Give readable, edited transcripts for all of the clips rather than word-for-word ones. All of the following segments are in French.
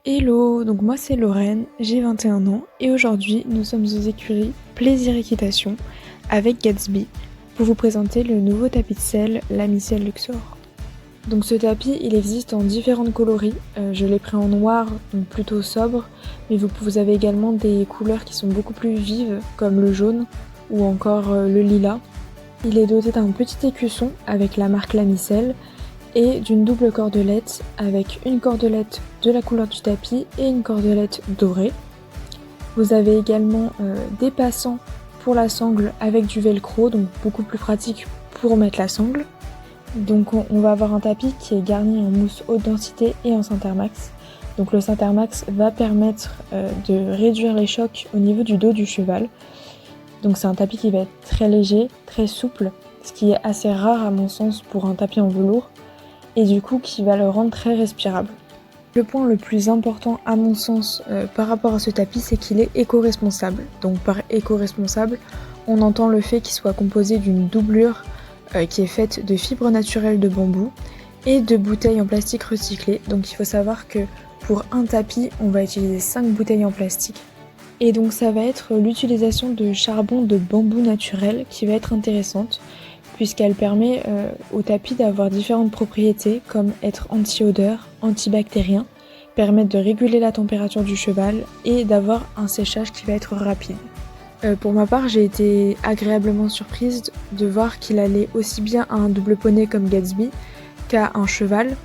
Hello, donc moi c'est Lorraine, j'ai 21 ans et aujourd'hui nous sommes aux écuries Plaisir Équitation avec Gatsby pour vous présenter le nouveau tapis de selle, la Micelle Luxor. Donc ce tapis il existe en différentes coloris, je l'ai pris en noir donc plutôt sobre, mais vous avez également des couleurs qui sont beaucoup plus vives comme le jaune ou encore le lilas. Il est doté d'un petit écusson avec la marque La Micelle et d'une double cordelette avec une cordelette de la couleur du tapis et une cordelette dorée. Vous avez également des passants pour la sangle avec du velcro, donc beaucoup plus pratique pour mettre la sangle. Donc on va avoir un tapis qui est garni en mousse haute densité et en Sintermax. Donc le Sintermax va permettre de réduire les chocs au niveau du dos du cheval. Donc c'est un tapis qui va être très léger, très souple, ce qui est assez rare à mon sens pour un tapis en velours, et du coup qui va le rendre très respirable. Le point le plus important à mon sens par rapport à ce tapis, c'est qu'il est éco-responsable. Donc par éco-responsable, on entend le fait qu'il soit composé d'une doublure qui est faite de fibres naturelles de bambou et de bouteilles en plastique recyclées. Donc il faut savoir que pour un tapis, on va utiliser 5 bouteilles en plastique. Et donc ça va être l'utilisation de charbon de bambou naturel qui va être intéressante, puisqu'elle permet au tapis d'avoir différentes propriétés comme être anti-odeur, antibactérien, permettre de réguler la température du cheval et d'avoir un séchage qui va être rapide. Pour ma part, j'ai été agréablement surprise de voir qu'il allait aussi bien à un double poney comme Gatsby qu'à un cheval,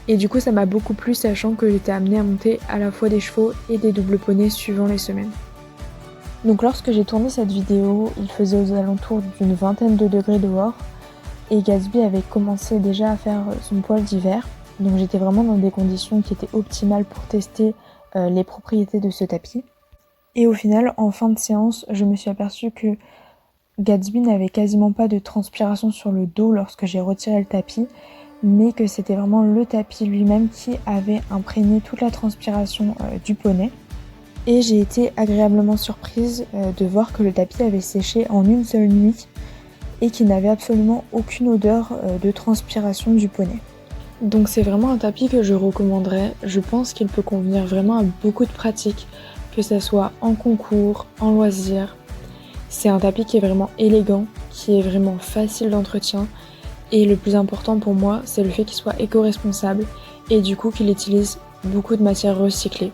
et du coup ça m'a beaucoup plu, sachant que j'étais amenée à monter à la fois des chevaux et des doubles poneys suivant les semaines. Donc lorsque j'ai tourné cette vidéo, il faisait aux alentours d'une vingtaine de degrés dehors et Gatsby avait commencé déjà à faire son poil d'hiver. Donc j'étais vraiment dans des conditions qui étaient optimales pour tester les propriétés de ce tapis. Et au final, en fin de séance, je me suis aperçue que Gatsby n'avait quasiment pas de transpiration sur le dos lorsque j'ai retiré le tapis, mais que c'était vraiment le tapis lui-même qui avait imprégné toute la transpiration du poney. Et j'ai été agréablement surprise de voir que le tapis avait séché en une seule nuit et qu'il n'avait absolument aucune odeur de transpiration du poney. Donc c'est vraiment un tapis que je recommanderais. Je pense qu'il peut convenir vraiment à beaucoup de pratiques, que ce soit en concours, en loisir. C'est un tapis qui est vraiment élégant, qui est vraiment facile d'entretien, et le plus important pour moi, c'est le fait qu'il soit éco-responsable et du coup qu'il utilise beaucoup de matières recyclées.